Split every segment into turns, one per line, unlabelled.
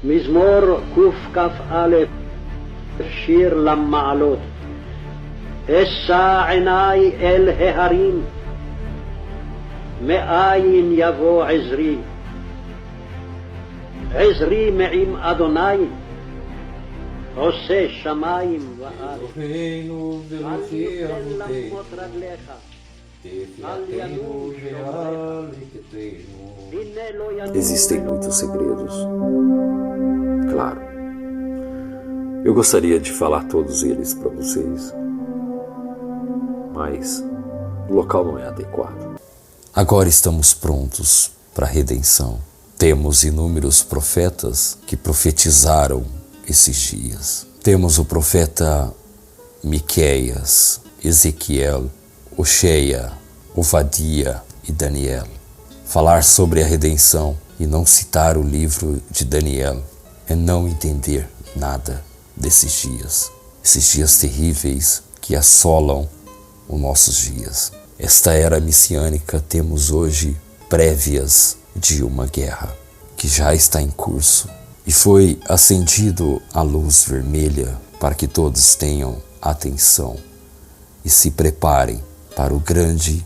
מזמור קכ"א, שיר למעלות. אשא עיני אל ההרים, מאין יבוא עזרי. עזרי מעם אדוני, עושה שמיים וארץ.
אלוהינו ורוחי
אל
אבותינו,
למות רגליך,
תפילתנו והלכתנו.
הנה לא ינום.
Existem muitos segredos. Claro. Eu gostaria de falar todos eles para vocês, mas o local não é adequado. Agora estamos prontos para a redenção. Temos inúmeros profetas que profetizaram esses dias. Temos o profeta Miqueias, Ezequiel, Oséia, Ovadia e Daniel. Falar sobre a redenção e não citar o livro de Daniel é não entender nada desses dias. Esses dias terríveis que assolam os nossos dias. Esta era messiânica temos hoje prévias de uma guerra que já está em curso e foi acendido a luz vermelha para que todos tenham atenção e se preparem para o grande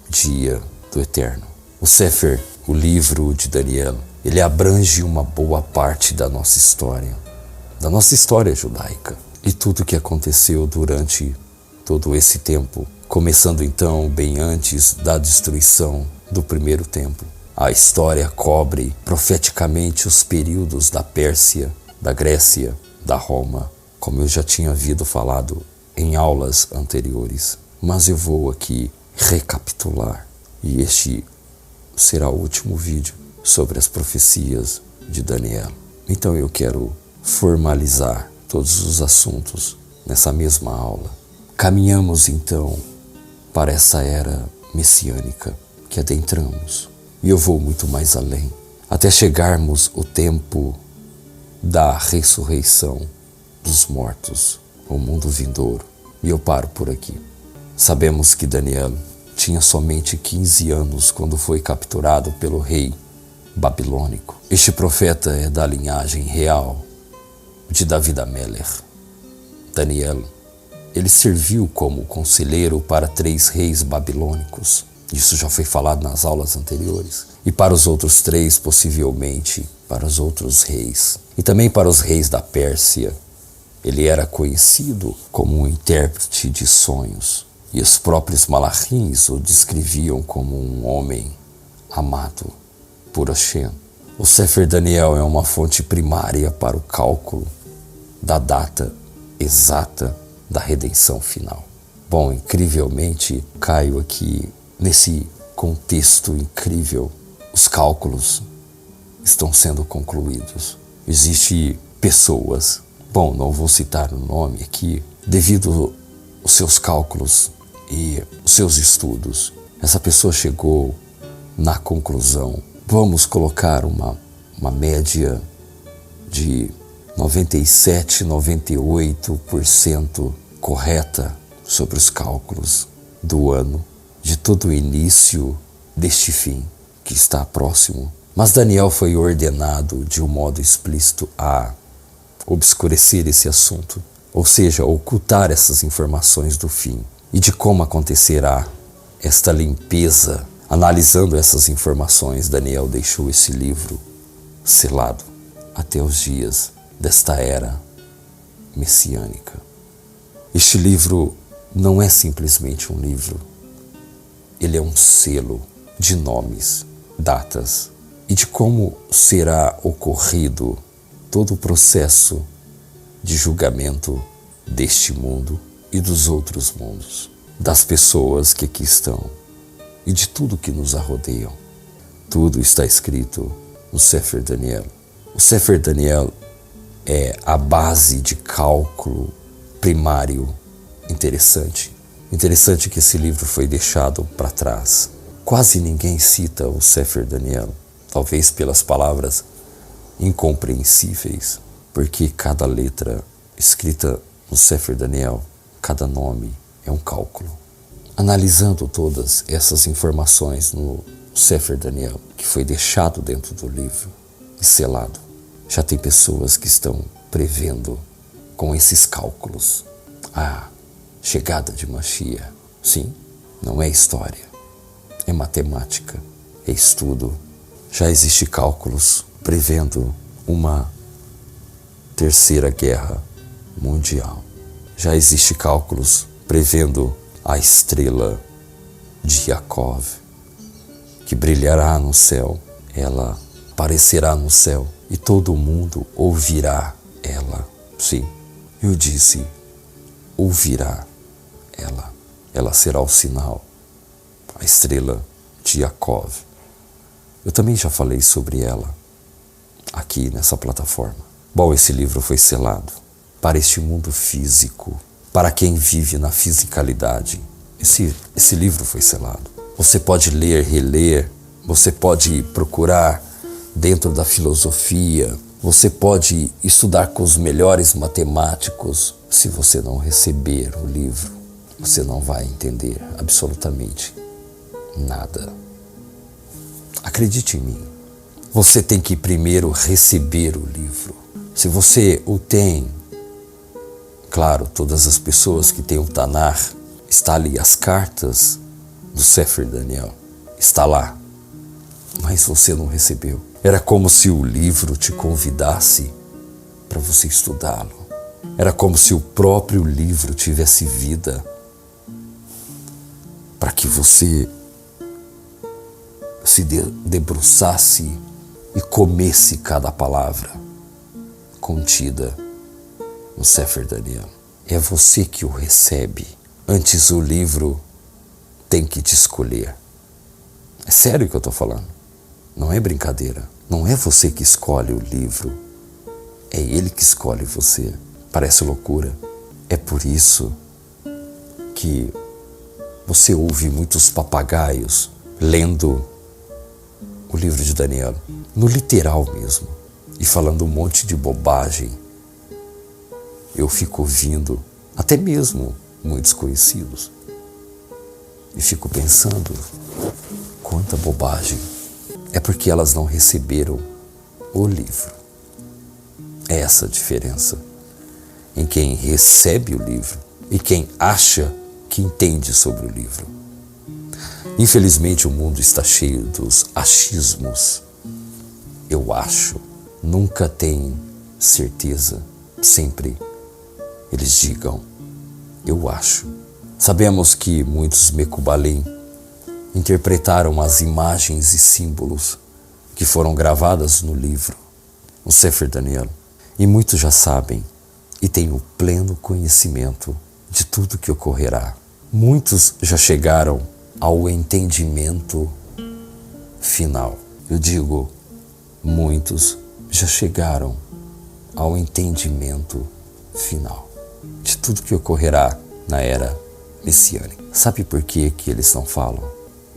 dia do Eterno. O Sefer, o livro de Daniel, ele abrange uma boa parte da nossa história judaica e tudo o que aconteceu durante todo esse tempo, começando então bem antes da destruição do primeiro templo. A história cobre profeticamente os períodos da Pérsia, da Grécia, da Roma, como eu já tinha havido falado em aulas anteriores. Mas eu vou aqui recapitular, e este será o último vídeo sobre as profecias de Daniel. Então eu quero formalizar todos os assuntos nessa mesma aula. Caminhamos então para essa era messiânica que adentramos. E eu vou muito mais além, até chegarmos o tempo da ressurreição dos mortos, o mundo vindouro. E eu paro por aqui. Sabemos que Daniel tinha somente 15 anos quando foi capturado pelo rei babilônico. Este profeta é da linhagem real de David Amelech. Daniel, ele serviu como conselheiro para 3 reis babilônicos. Isso já foi falado nas aulas anteriores. E para os outros 3, possivelmente, para os outros reis. E também para os reis da Pérsia. Ele era conhecido como um intérprete de sonhos. E os próprios malachins o descreviam como um homem amado por Hashem. O Sefer Daniel é uma fonte primária para o cálculo da data exata da redenção final. Bom, incrivelmente, caio aqui nesse contexto incrível. Os cálculos estão sendo concluídos. Existem pessoas, bom, não vou citar o nome aqui, devido aos seus cálculos e os seus estudos, essa pessoa chegou na conclusão, vamos colocar uma média de 97, 98% correta sobre os cálculos do ano, de todo o início deste fim que está próximo. Mas Daniel foi ordenado de um modo explícito a obscurecer esse assunto, ou seja, ocultar essas informações do fim e de como acontecerá esta limpeza. Analisando essas informações, Daniel deixou esse livro selado até os dias desta era messiânica. Este livro não é simplesmente um livro, ele é um selo de nomes, datas e de como será ocorrido todo o processo de julgamento deste mundo e dos outros mundos, das pessoas que aqui estão e de tudo que nos arrodeia. Tudo está escrito no Sefer Daniel. O Sefer Daniel é a base de cálculo primário interessante. Interessante que esse livro foi deixado para trás. Quase ninguém cita o Sefer Daniel, talvez pelas palavras incompreensíveis, porque cada letra escrita no Sefer Daniel, cada nome é um cálculo. Analisando todas essas informações no Sefer Daniel, que foi deixado dentro do livro e selado, Já tem pessoas que estão prevendo com esses cálculos a chegada de Mashiach. Sim, não é história, é matemática, é estudo. Já existe cálculos prevendo uma terceira guerra mundial. Já existe cálculos prevendo a estrela de Yaakov, que brilhará no céu. Ela aparecerá no céu e todo mundo ouvirá ela. Sim, eu disse, ouvirá ela. Ela será o sinal, a estrela de Yaakov. Eu também já falei sobre ela aqui nessa plataforma. Bom, esse livro foi selado para este mundo físico, para quem vive na fisicalidade. Esse livro foi selado. Você pode ler, reler, você pode procurar dentro da filosofia, você pode estudar com os melhores matemáticos. Se você não receber o livro, você não vai entender absolutamente nada. Acredite em mim. Você tem que primeiro receber o livro. Se você o tem, claro, todas as pessoas que têm o Tanar, está ali as cartas do Sefer Daniel, está lá, mas você não recebeu. Era como se o livro te convidasse para você estudá-lo. Era como se o próprio livro tivesse vida para que você se debruçasse e comesse cada palavra contida no Sefer Daniel. É você que o recebe. Antes o livro tem que te escolher. É sério que eu estou falando. Não é brincadeira. Não é você que escolhe o livro. É ele que escolhe você. Parece loucura. É por isso que você ouve muitos papagaios lendo o livro de Daniel, no literal mesmo, e falando um monte de bobagem. Eu fico ouvindo, até mesmo muitos conhecidos, e fico pensando, quanta bobagem. É porque elas não receberam o livro. É essa a diferença em quem recebe o livro e quem acha que entende sobre o livro. Infelizmente o mundo está cheio dos achismos. Eu acho, nunca tem certeza, sempre eles digam, eu acho. Sabemos que muitos Mecubalim interpretaram as imagens e símbolos que foram gravadas no livro, no Sefer Daniel, e muitos já sabem e têm o pleno conhecimento de tudo que ocorrerá. Muitos já chegaram ao entendimento final. Eu digo, muitos já chegaram ao entendimento final de tudo que ocorrerá na era messiânica. Sabe por que eles não falam?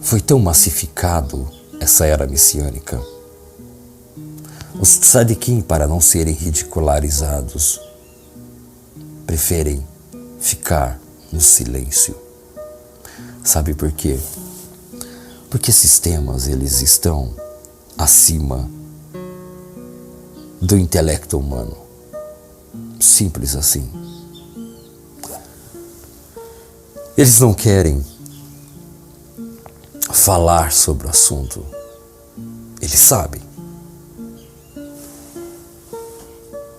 Foi tão massificado essa era messiânica. Os tzadikim, para não serem ridicularizados, preferem ficar no silêncio. Sabe por quê? Porque esses temas, eles estão acima do intelecto humano. Simples assim. Eles não querem falar sobre o assunto. Eles sabem.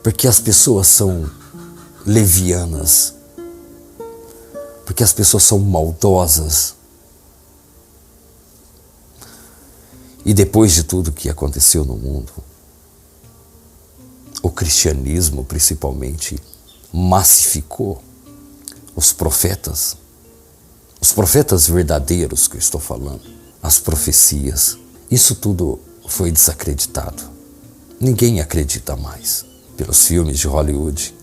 Porque as pessoas são levianas. Porque as pessoas são maldosas. E depois de tudo que aconteceu no mundo, o cristianismo principalmente massificou os profetas verdadeiros que eu estou falando, as profecias. Isso tudo foi desacreditado. Ninguém acredita mais. Pelos filmes de Hollywood,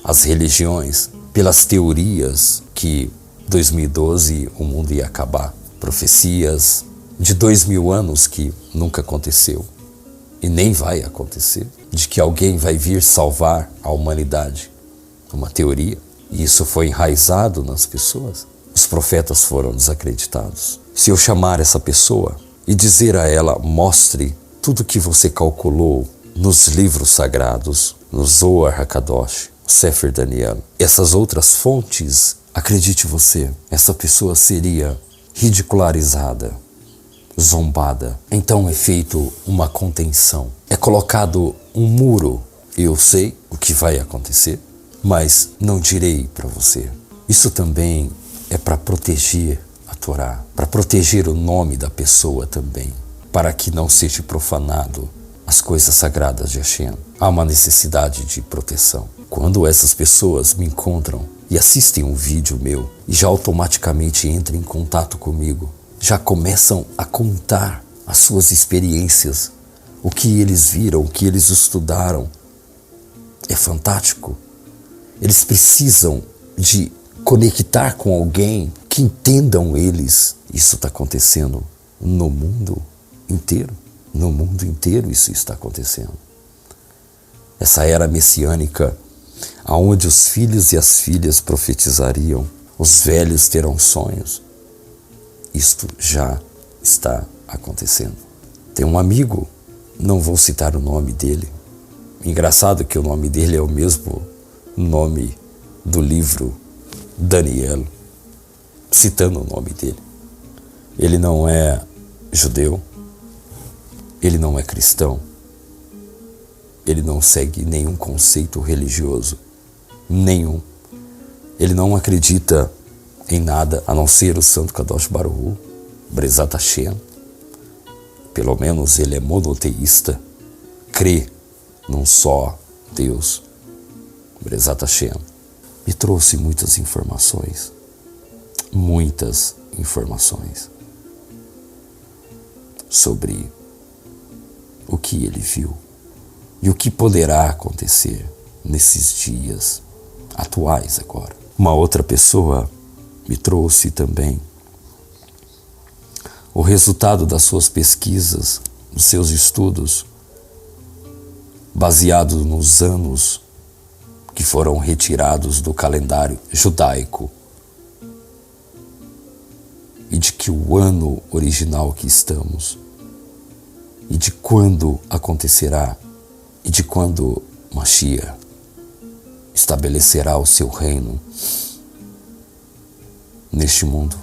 as religiões, pelas teorias que 2012 o mundo ia acabar, profecias de 2000 anos que nunca aconteceu e nem vai acontecer, de que alguém vai vir salvar a humanidade, uma teoria, e isso foi enraizado nas pessoas. Os profetas foram desacreditados. Se eu chamar essa pessoa e dizer a ela, mostre tudo que você calculou nos livros sagrados, no Zohar HaKadosh, Sefer Daniel, essas outras fontes, acredite você, essa pessoa seria ridicularizada, zombada. Então é feito uma contenção, é colocado um muro. Eu sei o que vai acontecer, mas não direi para você. Isso também é para proteger a Torá, para proteger o nome da pessoa também, para que não seja profanado as coisas sagradas de Hashem. Há uma necessidade de proteção. Quando essas pessoas me encontram e assistem um vídeo meu e já automaticamente entram em contato comigo, já começam a contar as suas experiências, o que eles viram, o que eles estudaram, é fantástico. Eles precisam de conectar com alguém que entendam eles. Isso está acontecendo no mundo inteiro. No mundo inteiro isso está acontecendo. Essa era messiânica, aonde os filhos e as filhas profetizariam, os velhos terão sonhos. Isto já está acontecendo. Tem um amigo, não vou citar o nome dele. Engraçado que o nome dele é o mesmo nome do livro Daniel, citando o nome dele. Ele não é judeu, ele não é cristão, ele não segue nenhum conceito religioso, nenhum. Ele não acredita em nada a não ser o Santo Kadosh Baruch Hu, Bezrat Hashem. Pelo menos ele é monoteísta, crê num só Deus, Bezrat Hashem. Me trouxe muitas informações sobre o que ele viu e o que poderá acontecer nesses dias atuais agora. Uma outra pessoa me trouxe também o resultado das suas pesquisas, dos seus estudos, baseado nos anos que foram retirados do calendário judaico, e de que o ano original que estamos, e de quando acontecerá, e de quando Mashiach estabelecerá o seu reino neste mundo,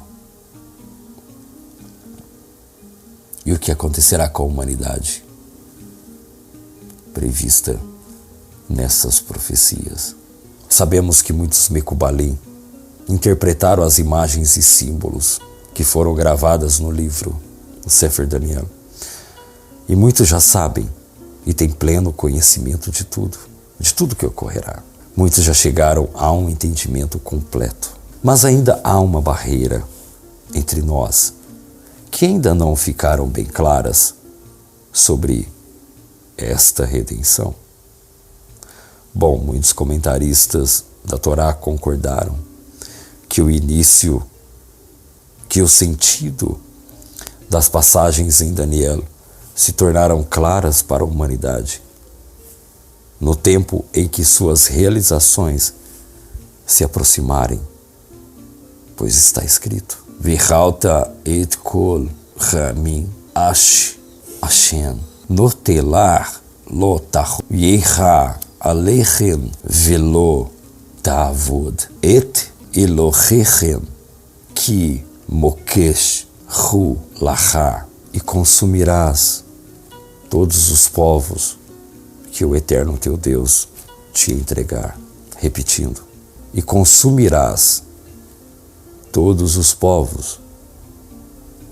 e o que acontecerá com a humanidade prevista nessas profecias. Sabemos que muitos Mecubalim interpretaram as imagens e símbolos que foram gravadas no livro Sefer Daniel, e muitos já sabem e têm pleno conhecimento de tudo que ocorrerá. Muitos já chegaram a um entendimento completo, mas ainda há uma barreira entre nós que ainda não ficaram bem claras sobre esta redenção. Bom, muitos comentaristas da Torá concordaram que o início, que o sentido das passagens em Daniel se tornaram claras para a humanidade no tempo em que suas realizações se aproximarem, pois está escrito: V'chalta et kol ramin ash Hashem notelar lo tachu yecha alechem velo ta'avod et Elohechem ki mokesh hu lacha, e consumirás todos os povos que o eterno teu Deus te entregar. Repetindo, e consumirás todos os povos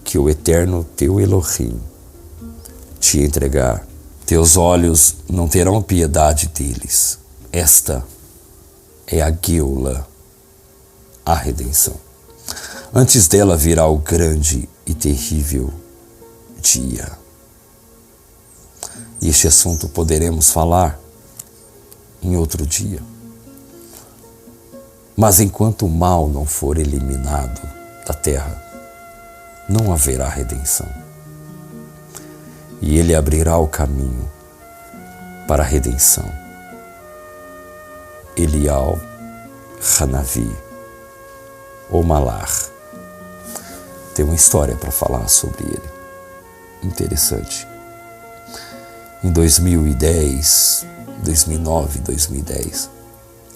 que o eterno teu Elohim te entregar. Teus olhos não terão piedade deles. Esta é a Geula, a redenção. Antes dela virá o grande e terrível dia. E este assunto poderemos falar em outro dia. Mas enquanto o mal não for eliminado da terra, não haverá redenção. E ele abrirá o caminho para a redenção. Elial Hanavi, ou Malach. Tem uma história para falar sobre ele, interessante. Em 2010, 2009, 2010,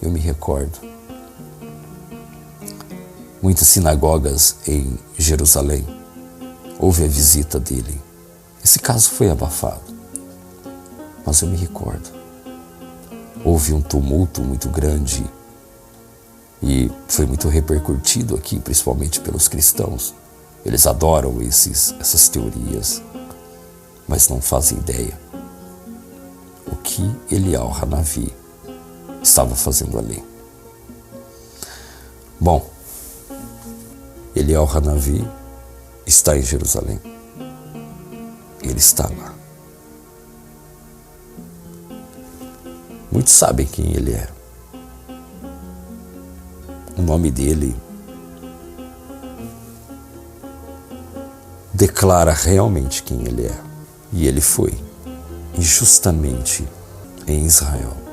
eu me recordo, muitas sinagogas em Jerusalém, houve a visita dele. Esse caso foi abafado, mas eu me recordo. Houve um tumulto muito grande e foi muito repercutido aqui, principalmente pelos cristãos. Eles adoram essas teorias, mas não fazem ideia o que Eliyahu Hanavi estava fazendo ali. Bom, Eliyahu Hanavi está em Jerusalém. Ele está lá. Muitos sabem quem ele é. O nome dele declara realmente quem ele é. E ele foi injustamente em Israel.